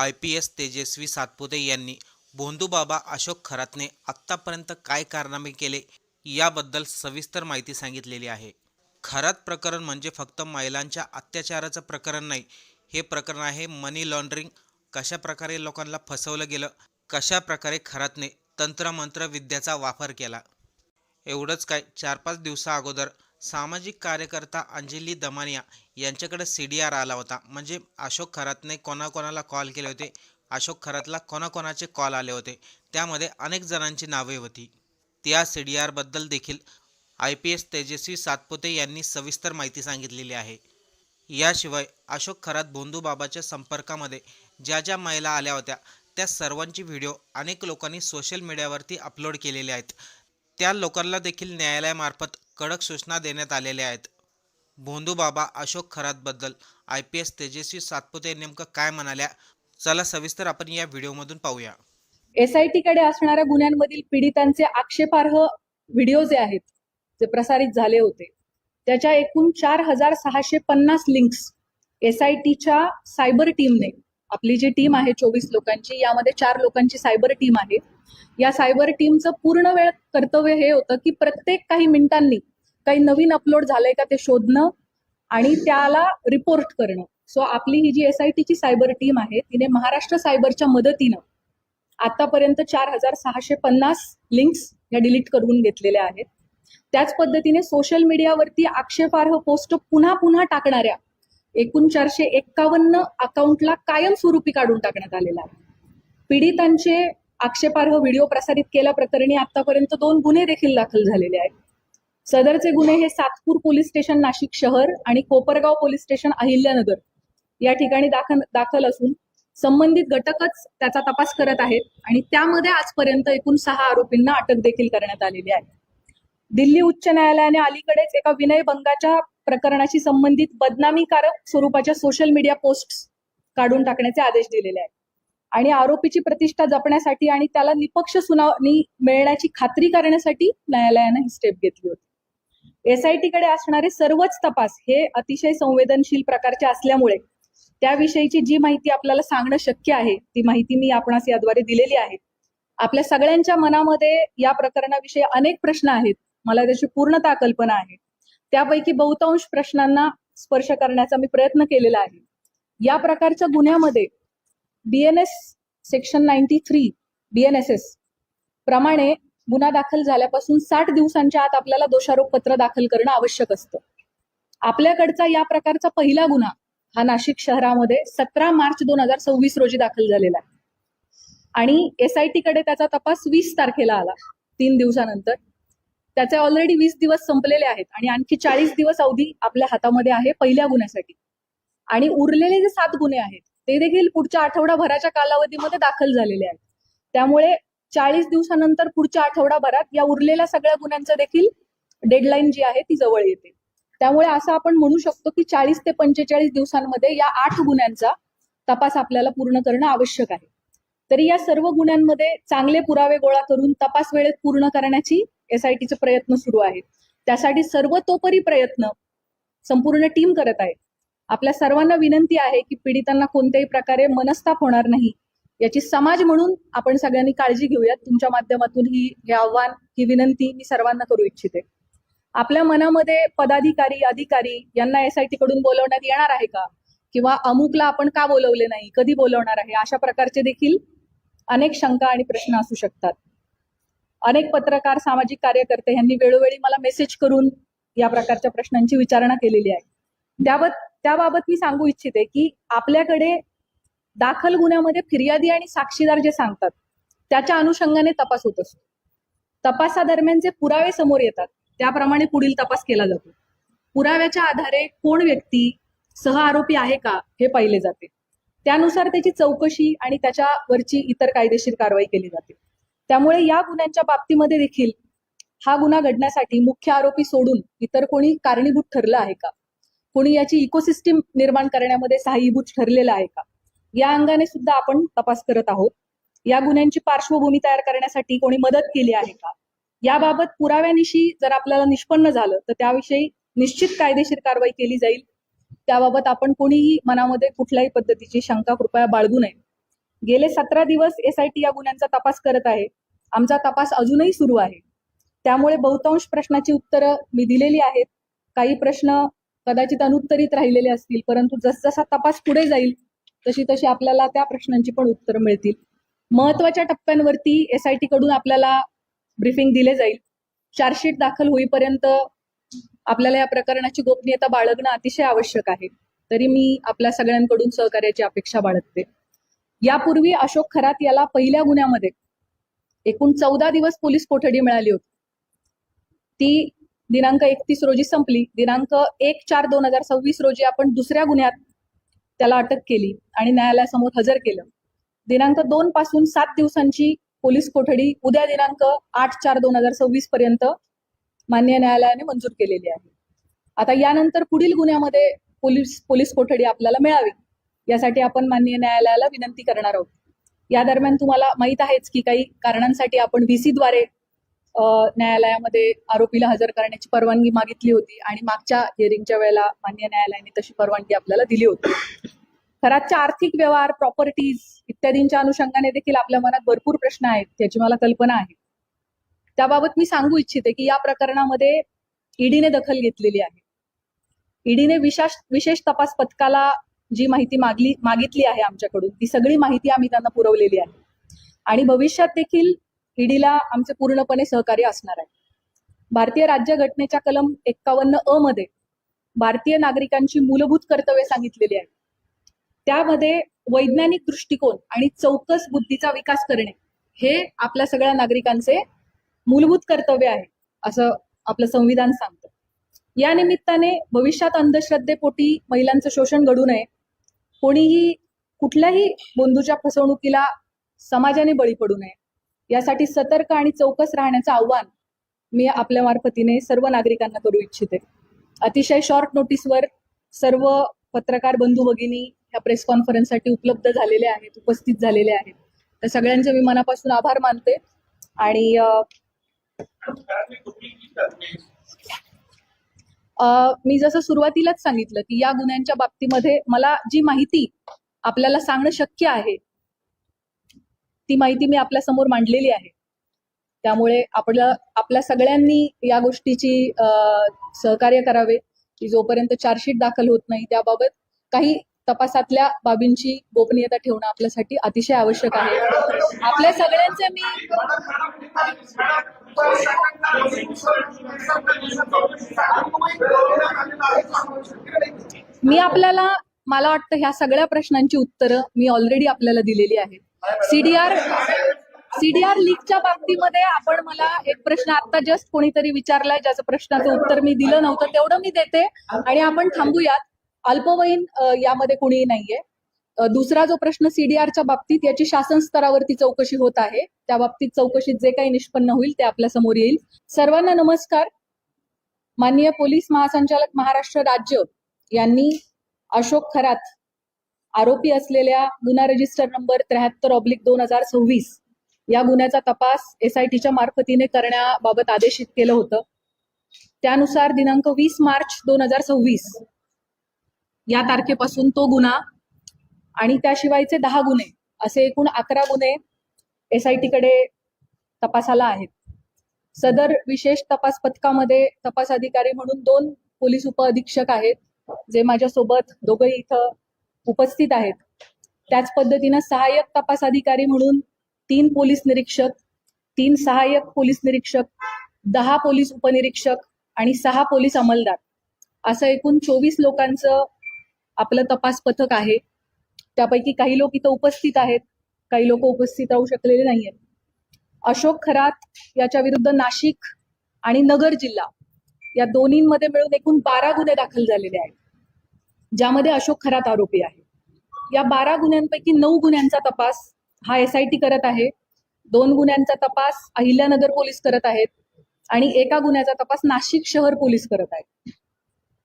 IPS तेजस्वी सातपुते यांनी भोंदूबाबा अशोक खरातने आत्तापर्यंत काय कारनामे केले याबद्दल सविस्तर माहिती सांगितलेली आहे. खरात प्रकरण म्हणजे फक्त महिलांच्या अत्याचाराचं प्रकरण नाही, हे प्रकरण आहे मनी लॉन्ड्रिंग. कशा प्रकारे लोकांना फसवलं गेलं, कशा प्रकारे खरातने तंत्रमंत्र विद्याचा वापर केला. एवढंच काय, 4-5 दिवसा अगोदर सामाजिक कार्यकर्ता अंजली दमानिया यांच्याकडे CDR आला होता. म्हणजे अशोक खरातने कोणाकोणाला कॉल केले होते, अशोक खरातला कोणाकोणाचे कॉल आले होते, त्यामध्ये अनेक जणांची नावे होती. त्या CDR बद्दल देखील IPS तेजस्वी सातपुते यांनी सविस्तर माहिती सांगितलेली आहे. याशिवाय अशोक खरात भोंदूबाबाच्या संपर्कामध्ये ज्या ज्या महिला आल्या होत्या त्या सर्वांची व्हिडिओ अनेक लोकांनी सोशल मीडियावरती अपलोड केलेले आहेत. त्या लोकांना देखील न्यायालयामार्फत कडक सूचना देण्यात आलेल्या आहेत. भोंदूबाबा अशोक खरातबद्दल IPS तेजस्वी सातपुते नेमकं काय म्हणाल्या, चला सविस्तर आपण या व्हिडिओमधून पाहूया. SIT कडे असणाऱ्या गुन्ह्यांमधील पीडितांचे आक्षेपार्ह व्हिडिओ जे आहेत, जे प्रसारित झाले होते, त्याच्या एकूण 4650 लिंक्स SITच्या सायबर टीमने, आपली जी टीम आहे 24 लोकांची, यामध्ये 4 लोकांची सायबर टीम आहे. या सायबर टीमचं पूर्ण वेळ कर्तव्य हे होतं की प्रत्येक काही मिनिटांनी काही नवीन अपलोड झालंय का ते शोधणं आणि त्याला रिपोर्ट करणं. सो आपली ही जी SITची सायबर टीम आहे तिने महाराष्ट्र सायबरच्या मदतीनं आतापर्यंत 4650 लिंक्स या डिलीट करून घेतलेल्या आहेत. त्याच पद्धतीने सोशल मीडियावरती आक्षेपार्ह पोस्ट पुन्हा पुन्हा टाकणाऱ्या एकूण 451 अकाउंटला कायमस्वरूपी काढून टाकण्यात आलेला आहे. पीडितांचे आक्षेपार्ह व्हिडिओ प्रसारित केल्याप्रकरणी आतापर्यंत 2 गुन्हे देखील दाखल झालेले आहेत. सदरचे गुन्हे हे सातपूर पोलीस स्टेशन नाशिक शहर आणि कोपरगाव पोलीस स्टेशन अहिल्यानगर या ठिकाणी दाखल असून संबंधित घटकच त्याचा तपास करत आहेत आणि त्यामध्ये आजपर्यंत एकूण 6 आरोपींना अटक देखील करण्यात आलेली आहे. दिल्ली उच्च न्यायालयाने अलीकडेच एका विनयभंगाच्या प्रकरणाशी संबंधित बदनामीकारक स्वरूपाच्या सोशल मीडिया पोस्ट्स काढून टाकण्याचे आदेश दिलेले आहेत आणि आरोपीची प्रतिष्ठा जपण्यासाठी आणि त्याला निपक्ष सुनावणी मिळण्याची खात्री करण्यासाठी न्यायालयाने ही स्टेप घेतली होती. SIT कडे असणारे सर्वच तपास हे अतिशय संवेदनशील प्रकारचे असल्यामुळे त्याविषयीची जी माहिती आपल्याला सांगणं शक्य आहे ती माहिती मी आपणास याद्वारे दिलेली आहे. आपल्या सगळ्यांच्या मनामध्ये या प्रकरणाविषयी अनेक प्रश्न आहेत, मला त्याची पूर्णतः कल्पना आहे. त्यापैकी बहुतांश प्रश्नांना स्पर्श करण्याचा मी प्रयत्न केलेला आहे. या प्रकारच्या गुन्ह्यामध्ये BNS सेक्शन 93 BNSS प्रमाणे गुन्हा दाखल झाल्यापासून 60 दिवसांच्या आत आपल्याला दोषारोप पत्र दाखल करणं आवश्यक असतं. आपल्याकडचा या प्रकारचा पहिला गुन्हा हा नाशिक शहरामध्ये 17 मार्च 2026 रोजी दाखल झालेला आहे आणि SIT कडे त्याचा तपास 20 तारखेला आला, 3 दिवसानंतर. त्याचे ऑलरेडी 20 दिवस संपलेले आहेत आणि आणखी 40 दिवस अवधी आपल्या हातामध्ये आहे पहिल्या गुन्ह्यासाठी. आणि उरलेले जे 7 गुन्हे आहेत ते देखील पुढच्या आठवडाभराच्या कालावधीमध्ये दाखल झालेले आहेत. त्यामुळे 40 दिवसानंतर पुढच्या आठवडाभरात या उरलेल्या सगळ्या गुन्ह्यांचं देखील डेडलाईन जी आहे ती जवळ येते. त्यामुळे असं आपण म्हणू शकतो की 40 ते 45 दिवसांमध्ये या 8 गुन्ह्यांचा तपास आपल्याला पूर्ण करणं आवश्यक आहे. तरी या सर्व गुन्ह्यांमध्ये चांगले पुरावे गोळा करून तपास वेळेत पूर्ण करण्याची SITचे प्रयत्न सुरू आहेत. त्यासाठी सर्वतोपरी प्रयत्न संपूर्ण टीम करत आहे. आपल्या सर्वांना विनंती आहे की पीडितांना कोणत्याही प्रकारे मनस्ताप होणार नाही याची समाज म्हणून आपण सगळ्यांनी काळजी घेऊयात. तुमच्या माध्यमातून हे आव्हान, ही विनंती मी सर्वांना करू इच्छिते. आपल्या मनामध्ये पदाधिकारी, अधिकारी यांना SIT कडून बोलवण्यात येणार आहे का, किंवा अमुकला आपण का बोलवले नाही, कधी बोलवणार आहे, अशा प्रकारचे देखील अनेक शंका आणि प्रश्न असू शकतात. अनेक पत्रकार, सामाजिक कार्यकर्ते यांनी वेळोवेळी मला मेसेज करून या प्रकारच्या प्रश्नांची विचारणा केलेली आहे. त्याबाबत मी सांगू इच्छिते की आपल्याकडे दाखल गुन्ह्यामध्ये फिर्यादी आणि साक्षीदार जे सांगतात त्याच्या अनुषंगाने तपास होत असतो. तपासादरम्यान जे पुरावे समोर येतात त्याप्रमाणे पुढील तपास केला जातो. पुराव्याच्या आधारे कोण व्यक्ती सह आरोपी आहे का हे पाहिले जाते. त्यानुसार त्याची चौकशी आणि त्याच्यावरची इतर कायदेशीर कारवाई केली जाते. त्यामुळे या गुन्ह्यांच्या बाबतीमध्ये देखील हा गुन्हा घडण्यासाठी मुख्य आरोपी सोडून इतर कोणी कारणीभूत ठरलं आहे का, कोणी याची इकोसिस्टीम निर्माण करण्यामध्ये सहाय्यभूत ठरलेलं आहे का, या अंगाने सुद्धा आपण तपास करत आहोत. या गुन्ह्यांची पार्श्वभूमी तयार करण्यासाठी कोणी मदत केली आहे का, याबाबत पुराव्यानिशी जर आपल्याला निष्पन्न झालं तर त्याविषयी निश्चित कायदेशीर कारवाई केली जाईल. त्याबाबत आपण कोणीही मनामध्ये कुठल्याही पद्धतीची शंका कृपया बाळगू नये. गेले 17 दिवस SIT या गुन्ह्यांचा तपास करत आहे. आमचा तपास अजूनही सुरू आहे. त्यामुळे बहुतांश प्रश्नाची उत्तरं मी दिलेली आहेत. काही प्रश्न कदाचित अनुत्तरित राहिलेले असतील, परंतु जसजसा तपास पुढे जाईल तशी तशी आपल्याला त्या प्रश्नांची पण उत्तरं मिळतील. महत्वाच्या टप्प्यांवरती SIT कडून आपल्याला ब्रीफिंग दिले जाईल. चार्जशीट दाखल होईपर्यंत आपल्याला या प्रकरणाची गोपनीयता बाळगणं अतिशय आवश्यक आहे. तरी मी आपल्या सगळ्यांकडून सहकार्याची अपेक्षा बाळगते. यापूर्वी अशोक खरात याला पहिल्या गुन्ह्यामध्ये एकूण 14 दिवस पोलीस कोठडी मिळाली होती. ती दिनांक 31 रोजी संपली. दिनांक 1/4/2026 रोजी आपण दुसऱ्या गुन्ह्यात त्याला अटक केली आणि न्यायालयासमोर हजर केलं. दिनांक 2 पासून 7 दिवसांची पोलीस कोठडी उद्या दिनांक 8/4/2026 पर्यंत माननीय न्यायालयाने मंजूर केलेली आहे. आता यानंतर पुढील गुन्ह्यामध्ये पोलीस कोठडी आपल्याला मिळावी यासाठी आपण माननीय न्यायालयाला विनंती करणार आहोत. या दरम्यान तुम्हाला माहित आहेच की काही कारणांसाठी आपण VC द्वारे न्यायालयामध्ये आरोपीला हजर करण्याची परवानगी मागितली होती आणि मागच्या हिअरिंगच्या वेळेला माननीय न्यायालयाने तशी परवानगी आपल्याला दिली होती. खरातच्या आर्थिक व्यवहार, प्रॉपर्टीज इत्यादींच्या अनुषंगाने देखील आपल्या मनात भरपूर प्रश्न आहेत, त्याची मला कल्पना आहे. त्याबाबत मी सांगू इच्छिते की या प्रकरणामध्ये ईडीने दखल घेतलेली आहे. ईडीने विशेष तपास पथकाला जी माहिती मागितली आहे आमच्याकडून, ती सगळी माहिती आम्ही त्यांना पुरवलेली आहे आणि भविष्यात देखील ईडीला आमचे पूर्णपणे सहकार्य असणार आहे. भारतीय राज्यघटनेच्या कलम 51(अ) मध्ये भारतीय नागरिकांची मूलभूत कर्तव्ये सांगितलेली आहेत. त्यामध्ये वैज्ञानिक दृष्टिकोन आणि चौकस बुद्धीचा विकास करणे हे आपल्या सगळ्या नागरिकांचे मूलभूत कर्तव्य आहे असं आपलं संविधान सांगतं. या निमित्ताने भविष्यात अंधश्रद्धेपोटी महिलांचं शोषण घडू नये, कोणीही कुठल्याही बंधूच्या फसवणुकीला समाजाने बळी पडू नये यासाठी सतर्क आणि चौकस राहण्याचं आव्हान मी आपल्या मार्फतीने सर्व नागरिकांना करू इच्छिते. अतिशय शॉर्ट नोटीसवर सर्व पत्रकार बंधू भगिनी ह्या प्रेस कॉन्फरन्ससाठी उपलब्ध झालेले आहेत, उपस्थित झालेले आहेत. तर सगळ्यांचे मी मनापासून आभार मानते आणि मी जसं सुरुवातीलाच सांगितलं की या गुन्ह्यांच्या बाबतीमध्ये मला जी माहिती आपल्याला सांगणं शक्य आहे ती माहिती मी आपल्या समोर मांडलेली आहे. त्यामुळे आपल्या सगळ्यांनी या गोष्टीची सहकार्य करावे की जोपर्यंत चार्जशीट दाखल होत नाही त्याबाबत काही तपासातल्या बाबींची गोपनीयता ठेवणं आपल्यासाठी अतिशय आवश्यक आहे. आपल्या सगळ्यांचे मला वाटतं ह्या सगळ्या प्रश्नांची उत्तरं मी ऑलरेडी आपल्याला दिलेली आहेत. सीडीआर लीकच्या बाबतीमध्ये आपण मला एक प्रश्न आता जस्ट कोणीतरी विचारलाय ज्याचं प्रश्नाचं उत्तर मी दिलं नव्हतं, तेवढं मी देते आणि आपण थांबूयात. अल्पवयीन यामध्ये कोणीही नाहीये. दुसरा जो प्रश्न सीडीआरच्या बाबतीत याची शासन स्तरावरती चौकशी होत आहे. त्या बाबतीत चौकशीत जे काही निष्पन्न होईल ते आपल्या समोर येईल. सर्वांना नमस्कार. माननीय पोलीस महासंचालक महाराष्ट्र राज्य यांनी अशोक खरात आरोपी असलेल्या गुन्हा रजिस्टर नंबर 73/2026 या गुन्ह्याचा तपास SITच्या मार्फतीने करण्याबाबत आदेशित केलं होतं. त्यानुसार दिनांक 20 मार्च 2026 या तारखेपासून तो गुन्हा आणि त्याशिवायचे 10 गुन्हे असे एकूण 11 गुन्हे SIT कडे तपासाला आहेत. सदर विशेष तपास पथकामध्ये तपास अधिकारी म्हणून 2 पोलीस उपअधीक्षक आहेत जे माझ्यासोबत दोघंही इथं उपस्थित आहेत. त्याच पद्धतीनं सहाय्यक तपास अधिकारी म्हणून 3 पोलीस निरीक्षक, 3 सहाय्यक पोलीस निरीक्षक, 10 पोलीस उपनिरीक्षक आणि 6 पोलीस अंमलदार असं एकूण 24 लोकांचं आपलं तपास पथक आहे. त्यापैकी काही लोक इथं उपस्थित आहेत, काही लोक उपस्थित राहू शकलेले नाहीयेत. अशोक खरात याच्या विरुद्ध नाशिक आणि नगर जिल्हा या दोन्हींमध्ये मिळून एकूण 12 गुन्हे दाखल झालेले आहेत ज्यामध्ये अशोक खरात आरोपी आहे. या 12 गुन्ह्यांपैकी 9 गुन्ह्यांचा तपास हा SIT करत आहे, 2 गुन्ह्यांचा तपास अहिल्यानगर पोलीस करत आहेत आणि एका गुन्ह्याचा तपास नाशिक शहर पोलीस करत आहेत.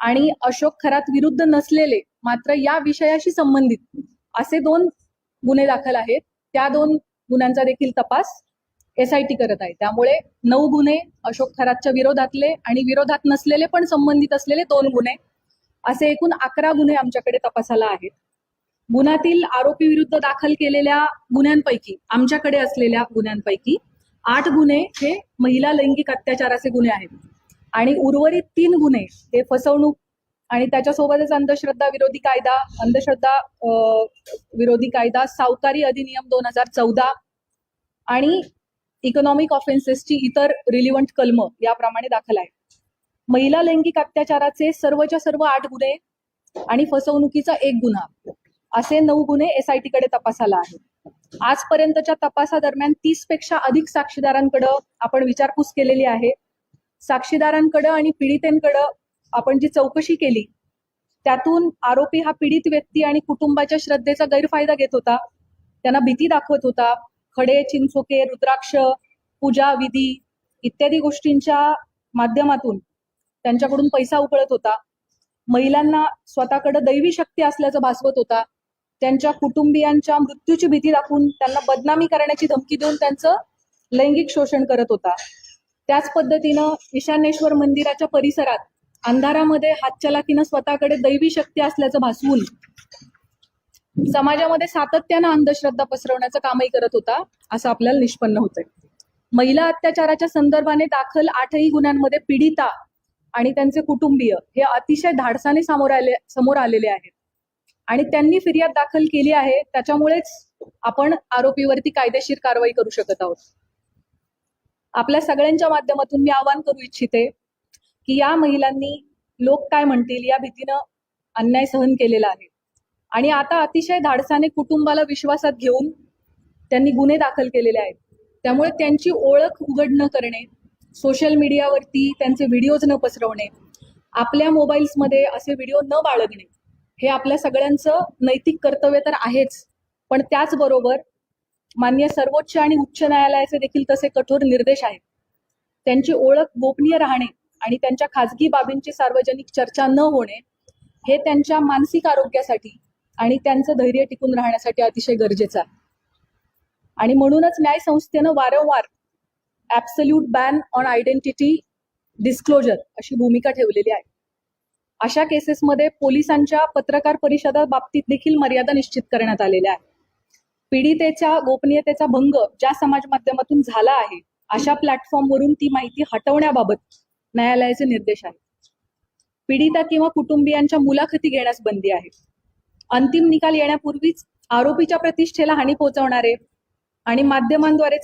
आणि अशोक खरात विरुद्ध नसलेले मात्र या विषयाशी संबंधित असे 2 गुन्हे दाखल आहेत. त्या 2 गुन्ह्यांचा देखील तपास SIT करत आहे. त्यामुळे 9 गुन्हे अशोक खरातच्या विरोधातले आणि विरोधात नसलेले पण संबंधित असलेले 2 गुन्हे असे एकूण 11 गुन्हे आमच्याकडे तपासाला आहेत. गुन्ह्यातील आरोपी विरुद्ध दाखल केलेल्या गुन्ह्यांपैकी, आमच्याकडे असलेल्या गुन्ह्यांपैकी 8 गुन्हे हे महिला लैंगिक अत्याचाराचे गुन्हे आहेत आणि उर्वरित 3 गुन्हे हे फसवणूक आणि त्याच्यासोबतच अंधश्रद्धा विरोधी कायदा, सावकारी अधिनियम 2014 आणि इकॉनॉमिक ऑफेन्सेसची इतर रिलिव्हंट कलमं याप्रमाणे दाखल आहे. महिला लैंगिक अत्याचाराचे सर्वच्या सर्व 8 गुन्हे आणि फसवणुकीचा 1 गुन्हा असे 9 गुन्हे SIT कडे तपासाला आहे. आजपर्यंतच्या तपासादरम्यान 30 पेक्षा अधिक साक्षीदारांकडे आपण विचारपूस केलेली आहे. साक्षीदारांकडे आणि पीडितेंकडे आपण जी चौकशी केली त्यातून आरोपी हा पीडित व्यक्ती आणि कुटुंबाच्या श्रद्धेचा गैरफायदा घेत होता, त्यांना भीती दाखवत होता, खडे, चिंचोके, रुद्राक्ष, पूजा विधी इत्यादी गोष्टींच्या माध्यमातून त्यांच्याकडून पैसा उकळत होता, महिलांना स्वतःकडे दैवी शक्ती असल्याचं भासवत होता, त्यांच्या कुटुंबियांच्या मृत्यूची भीती दाखवून त्यांना बदनामी करण्याची धमकी देऊन त्यांचं लैंगिक शोषण करत होता. त्याच पद्धतीनं ईशान्येश्वर मंदिराच्या परिसरात अंधारामध्ये हातचलाकीनं स्वतःकडे दैवी शक्ती असल्याचं भासवून समाजामध्ये सातत्यानं अंधश्रद्धा पसरवण्याचं कामही करत होता, असं आपल्याला निष्पन्न होतंय. महिला अत्याचाराच्या संदर्भाने दाखल 8ही गुन्ह्यांमध्ये पीडिता आणि त्यांचे कुटुंबीय हे अतिशय धाडसाने समोर आलेले आहेत आणि त्यांनी फिर्याद दाखल केली आहे. त्याच्यामुळेच आपण आरोपीवरती कायदेशीर कारवाई करू शकत आहोत. आपल्या सगळ्यांच्या माध्यमातून मी आवाहन करू इच्छिते की या महिलांनी लोक काय म्हणतील या भीतीनं अन्याय सहन केलेला आहे आणि आता अतिशय धाडसाने कुटुंबाला विश्वासात घेऊन त्यांनी गुन्हे दाखल केलेले आहेत. त्यामुळे त्यांची ओळख उघड न करणे, सोशल मीडियावरती त्यांचे व्हिडिओज न पसरवणे, आपल्या मोबाईल्समध्ये असे व्हिडिओ न बाळगणे हे आपल्या सगळ्यांचं नैतिक कर्तव्य तर आहेच, पण त्याचबरोबर माननीय सर्वोच्च आणि उच्च न्यायालयाचे देखील तसे कठोर निर्देश आहेत. त्यांची ओळख गोपनीय राहणे आणि त्यांच्या खाजगी बाबींची सार्वजनिक चर्चा न होणे हे त्यांच्या मानसिक आरोग्यासाठी आणि त्यांचं धैर्य टिकून राहण्यासाठी अतिशय गरजेचं आहे. आणि म्हणूनच न्याय संस्थेनं वारंवार absolute ban on identity disclosure अशी भूमिका ठेवलेली आहे. अशा केसेसमध्ये पोलिसांच्या पत्रकार परिषदा बाबतीत देखील मर्यादा निश्चित करण्यात आलेल्या आहेत. पीडितेच्या गोपनीयतेचा भंग ज्या समाज माध्यमातून झाला आहे अशा प्लॅटफॉर्मवरून ती माहिती हटवण्याबाबत न्यायालयाचे निर्देश आहेत. पीडिता किंवा कुटुंबियांच्या मुलाखती घेण्यास बंदी आहे. अंतिम निकाल येण्यापूर्वीच आरोपीच्या प्रतिष्ठेला हानी पोहोचवणारे आणि माध्यमांद्वारे